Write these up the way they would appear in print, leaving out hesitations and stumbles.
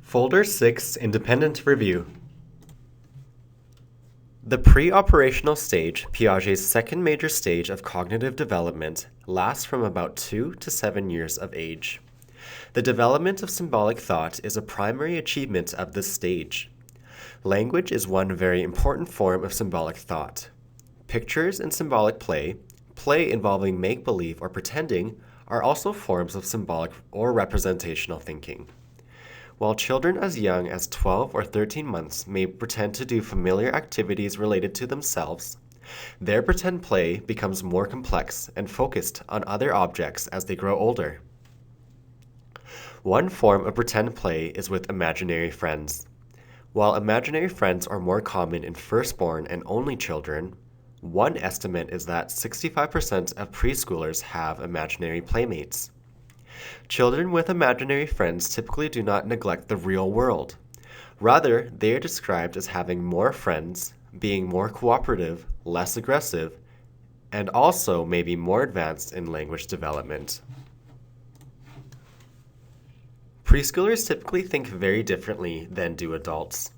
Folder 6 Independent Review. The pre-operational stage, Piaget's second major stage of cognitive development, lasts from about 2 to 7 years of age. The development of symbolic thought is a primary achievement of this stage. Language is one very important form of symbolic thought. Pictures and symbolic play involving make-believe or pretending, are also forms of symbolic or representational thinking. While children as young as 12 or 13 months may pretend to do familiar activities related to themselves, their pretend play becomes more complex and focused on other objects as they grow older. One form of pretend play is with imaginary friends. While imaginary friends are more common in firstborn and only children, one estimate is that 65% of preschoolers have imaginary playmates. Children with imaginary friends typically do not neglect the real world. Rather, they are described as having more friends, being more cooperative, less aggressive, and also may be more advanced in language development. Preschoolers typically think very differently than do adults.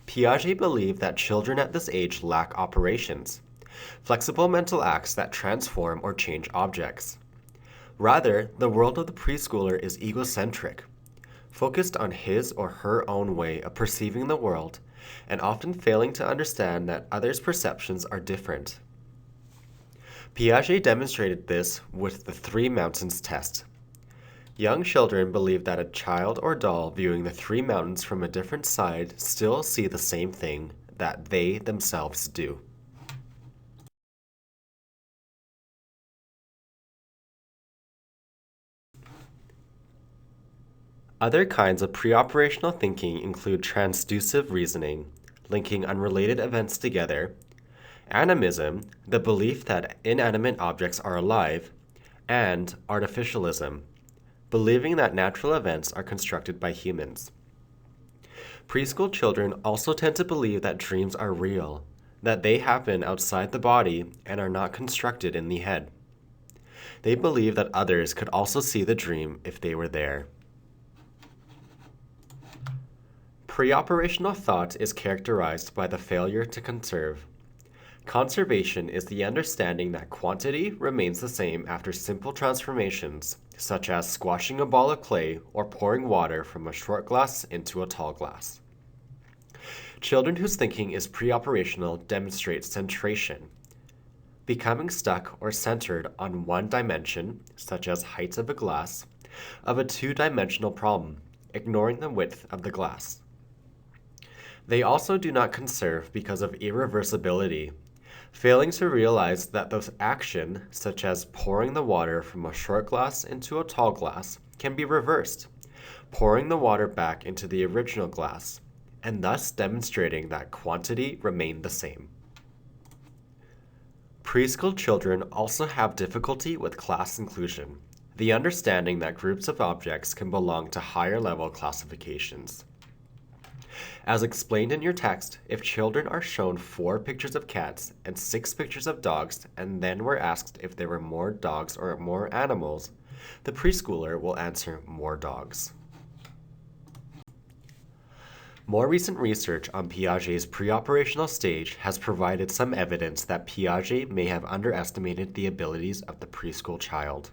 Piaget believed that children at this age lack operations, flexible mental acts that transform or change objects. Rather, the world of the preschooler is egocentric, focused on his or her own way of perceiving the world, and often failing to understand that others' perceptions are different. Piaget demonstrated this with the Three Mountains test. Young children believe that a child or doll viewing the three mountains from a different side still see the same thing that they themselves do. Other kinds of pre-operational thinking include transducive reasoning, linking unrelated events together, animism, the belief that inanimate objects are alive, and artificialism, believing that natural events are constructed by humans. Preschool children also tend to believe that dreams are real, that they happen outside the body and are not constructed in the head. They believe that others could also see the dream if they were there. Pre-operational thought is characterized by the failure to conserve. Conservation is the understanding that quantity remains the same after simple transformations, such as squashing a ball of clay or pouring water from a short glass into a tall glass. Children whose thinking is pre-operational demonstrate centration, becoming stuck or centered on one dimension, such as height of a glass, of a two-dimensional problem, ignoring the width of the glass. They also do not conserve because of irreversibility, failing to realize that the action, such as pouring the water from a short glass into a tall glass, can be reversed, pouring the water back into the original glass, and thus demonstrating that quantity remained the same. Preschool children also have difficulty with class inclusion, the understanding that groups of objects can belong to higher-level classifications. As explained in your text, if children are shown 4 pictures of cats and 6 pictures of dogs and then were asked if there were more dogs or more animals, the preschooler will answer more dogs. More recent research on Piaget's pre-operational stage has provided some evidence that Piaget may have underestimated the abilities of the preschool child.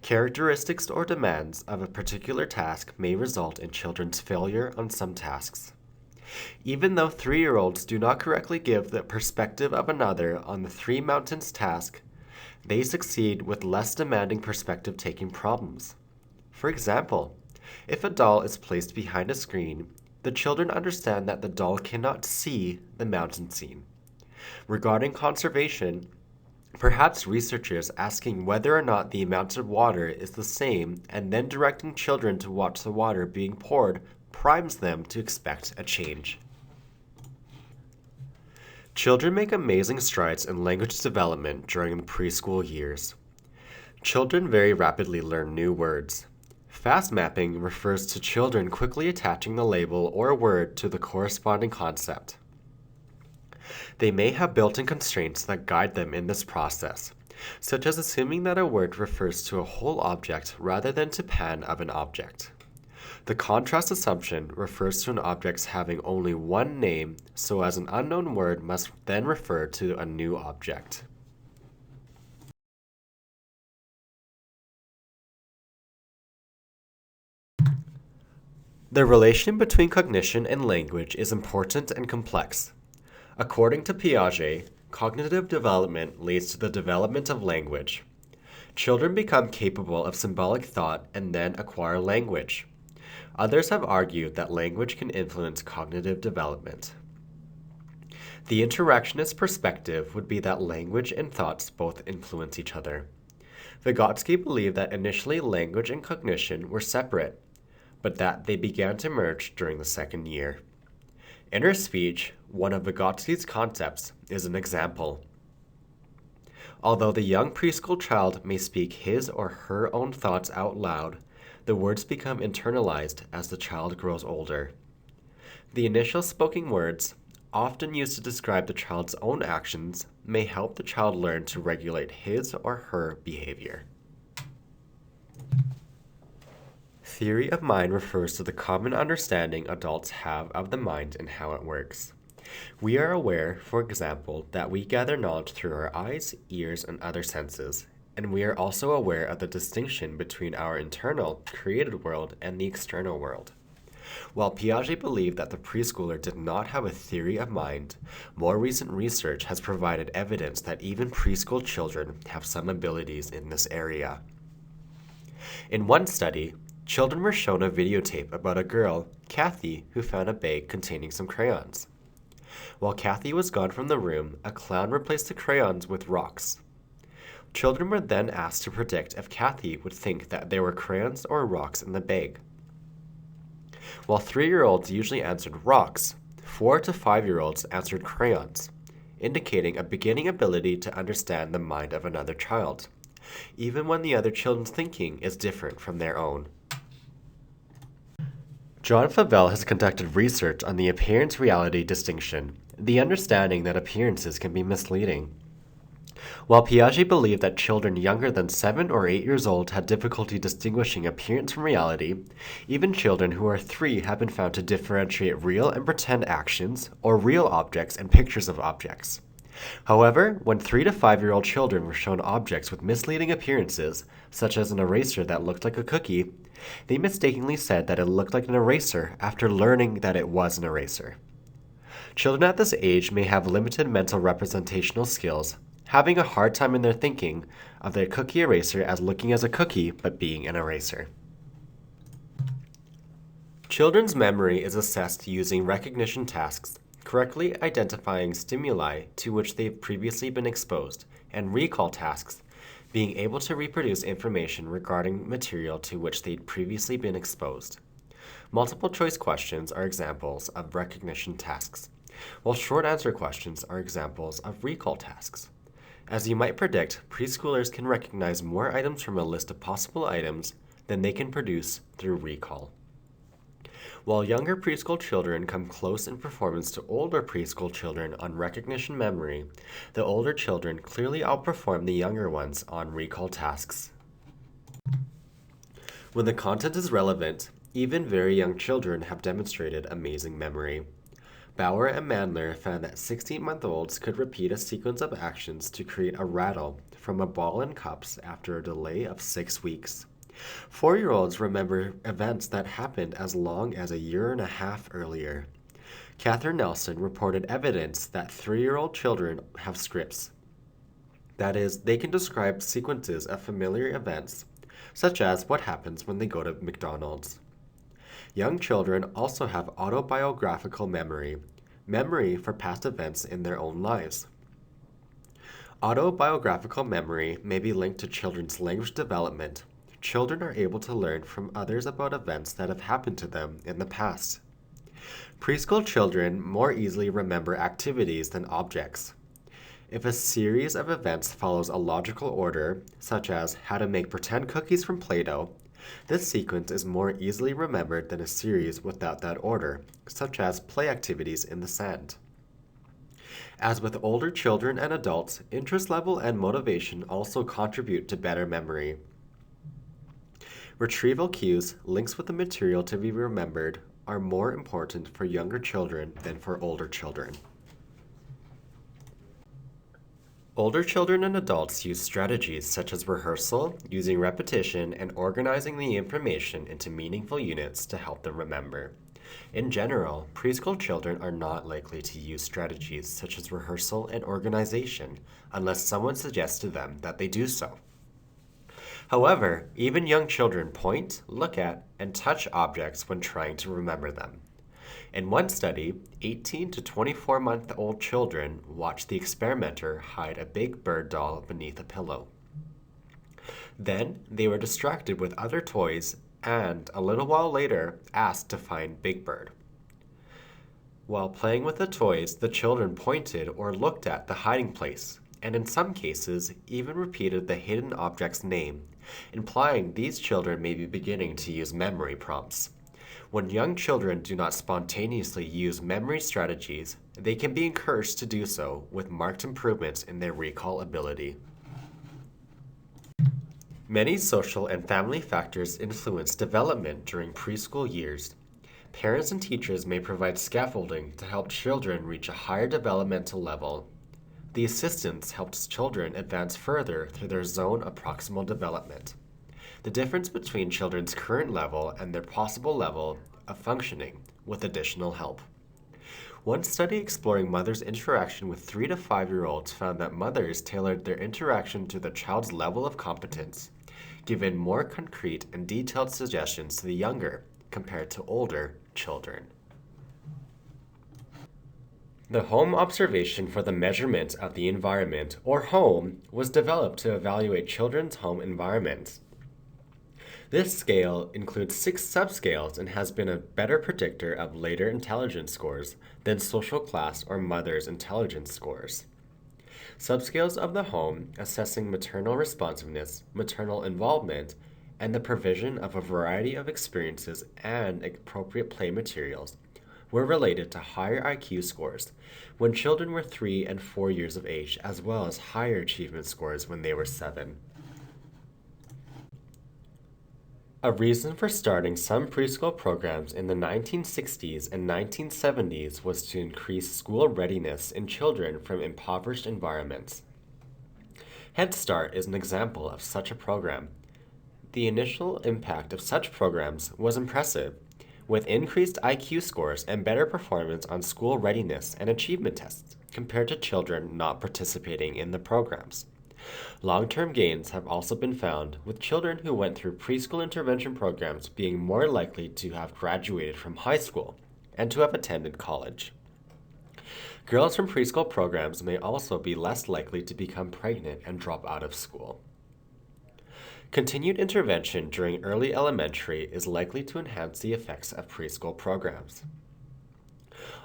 Characteristics or demands of a particular task may result in children's failure on some tasks. Even though 3-year-olds do not correctly give the perspective of another on the Three Mountains task, they succeed with less demanding perspective-taking problems. For example, if a doll is placed behind a screen, the children understand that the doll cannot see the mountain scene. Regarding conservation, perhaps researchers asking whether or not the amount of water is the same and then directing children to watch the water being poured primes them to expect a change. Children make amazing strides in language development during the preschool years. Children very rapidly learn new words. Fast mapping refers to children quickly attaching the label or word to the corresponding concept. They may have built-in constraints that guide them in this process, such as assuming that a word refers to a whole object rather than to pan of an object. The contrast assumption refers to an object having only one name, so as an unknown word must then refer to a new object. The relation between cognition and language is important and complex. According to Piaget, cognitive development leads to the development of language. Children become capable of symbolic thought and then acquire language. Others have argued that language can influence cognitive development. The interactionist perspective would be that language and thoughts both influence each other. Vygotsky believed that initially language and cognition were separate, but that they began to merge during the second year. Inner speech, one of Vygotsky's concepts, is an example. Although the young preschool child may speak his or her own thoughts out loud, the words become internalized as the child grows older. The initial spoken words, often used to describe the child's own actions, may help the child learn to regulate his or her behavior. Theory of mind refers to the common understanding adults have of the mind and how it works. We are aware, for example, that we gather knowledge through our eyes, ears, and other senses, and we are also aware of the distinction between our internal, created world and the external world. While Piaget believed that the preschooler did not have a theory of mind, more recent research has provided evidence that even preschool children have some abilities in this area. In one study, children were shown a videotape about a girl, Kathy, who found a bag containing some crayons. While Kathy was gone from the room, a clown replaced the crayons with rocks. Children were then asked to predict if Kathy would think that there were crayons or rocks in the bag. While 3-year-olds usually answered rocks, 4 to 5-year-olds answered crayons, indicating a beginning ability to understand the mind of another child, even when the other children's thinking is different from their own. John Favell has conducted research on the appearance-reality distinction, the understanding that appearances can be misleading. While Piaget believed that children younger than 7 or 8 years old had difficulty distinguishing appearance from reality, even children who are 3 have been found to differentiate real and pretend actions, or real objects and pictures of objects. However, when 3 to 5-year-old children were shown objects with misleading appearances, such as an eraser that looked like a cookie, they mistakenly said that it looked like an eraser after learning that it was an eraser. Children at this age may have limited mental representational skills, having a hard time in their thinking of their cookie eraser as looking as a cookie but being an eraser. Children's memory is assessed using recognition tasks, correctly identifying stimuli to which they've previously been exposed, and recall tasks, being able to reproduce information regarding material to which they'd previously been exposed. Multiple choice questions are examples of recognition tasks, while short answer questions are examples of recall tasks. As you might predict, preschoolers can recognize more items from a list of possible items than they can produce through recall. While younger preschool children come close in performance to older preschool children on recognition memory, the older children clearly outperform the younger ones on recall tasks. When the content is relevant, even very young children have demonstrated amazing memory. Bauer and Mandler found that 16-month-olds could repeat a sequence of actions to create a rattle from a ball and cups after a delay of 6 weeks. 4-year-olds remember events that happened as long as a year and a half earlier. Catherine Nelson reported evidence that 3-year-old children have scripts. That is, they can describe sequences of familiar events, such as what happens when they go to McDonald's. Young children also have autobiographical memory, memory for past events in their own lives. Autobiographical memory may be linked to children's language development. Children are able to learn from others about events that have happened to them in the past. Preschool children more easily remember activities than objects. If a series of events follows a logical order, such as how to make pretend cookies from Play-Doh, this sequence is more easily remembered than a series without that order, such as play activities in the sand. As with older children and adults, interest level and motivation also contribute to better memory. Retrieval cues, links with the material to be remembered, are more important for younger children than for older children. Older children and adults use strategies such as rehearsal, using repetition, and organizing the information into meaningful units to help them remember. In general, preschool children are not likely to use strategies such as rehearsal and organization unless someone suggests to them that they do so. However, even young children point, look at, and touch objects when trying to remember them. In one study, 18 to 24-month-old children watched the experimenter hide a Big Bird doll beneath a pillow. Then, they were distracted with other toys and, a little while later, asked to find Big Bird. While playing with the toys, the children pointed or looked at the hiding place, and in some cases, even repeated the hidden object's name, implying these children may be beginning to use memory prompts. When young children do not spontaneously use memory strategies, they can be encouraged to do so with marked improvements in their recall ability. Many social and family factors influence development during preschool years. Parents and teachers may provide scaffolding to help children reach a higher developmental level. The assistance helps children advance further through their zone of proximal development. The difference between children's current level and their possible level of functioning with additional help. One study exploring mothers' interaction with 3 to 5-year-olds found that mothers tailored their interaction to the child's level of competence, giving more concrete and detailed suggestions to the younger compared to older children. The home observation for the measurement of the environment, or home, was developed to evaluate children's home environments. This scale includes 6 subscales and has been a better predictor of later intelligence scores than social class or mother's intelligence scores. Subscales of the home, assessing maternal responsiveness, maternal involvement, and the provision of a variety of experiences and appropriate play materials, were related to higher IQ scores when children were 3 and 4 years of age, as well as higher achievement scores when they were 7. A reason for starting some preschool programs in the 1960s and 1970s was to increase school readiness in children from impoverished environments. Head Start is an example of such a program. The initial impact of such programs was impressive, with increased IQ scores and better performance on school readiness and achievement tests compared to children not participating in the programs. Long-term gains have also been found, with children who went through preschool intervention programs being more likely to have graduated from high school and to have attended college. Girls from preschool programs may also be less likely to become pregnant and drop out of school. Continued intervention during early elementary is likely to enhance the effects of preschool programs.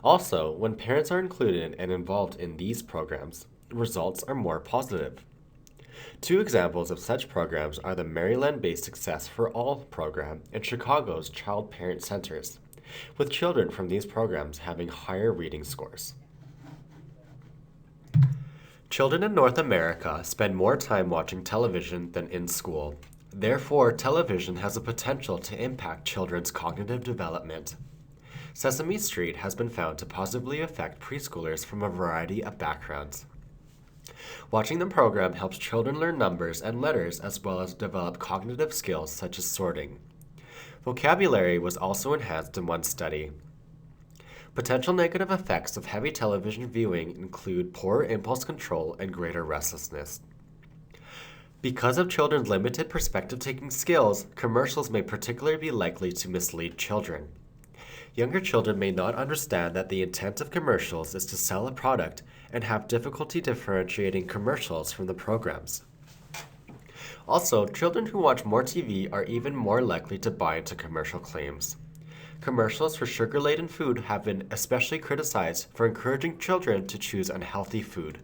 Also, when parents are included and involved in these programs, results are more positive. 2 examples of such programs are the Maryland-based Success for All program and Chicago's Child Parent Centers, with children from these programs having higher reading scores. Children in North America spend more time watching television than in school. Therefore, television has the potential to impact children's cognitive development. Sesame Street has been found to positively affect preschoolers from a variety of backgrounds. Watching the program helps children learn numbers and letters as well as develop cognitive skills such as sorting. Vocabulary was also enhanced in one study. Potential negative effects of heavy television viewing include poor impulse control and greater restlessness. Because of children's limited perspective-taking skills, commercials may particularly be likely to mislead children. Younger children may not understand that the intent of commercials is to sell a product and have difficulty differentiating commercials from the programs. Also, children who watch more TV are even more likely to buy into commercial claims. Commercials for sugar-laden food have been especially criticized for encouraging children to choose unhealthy food.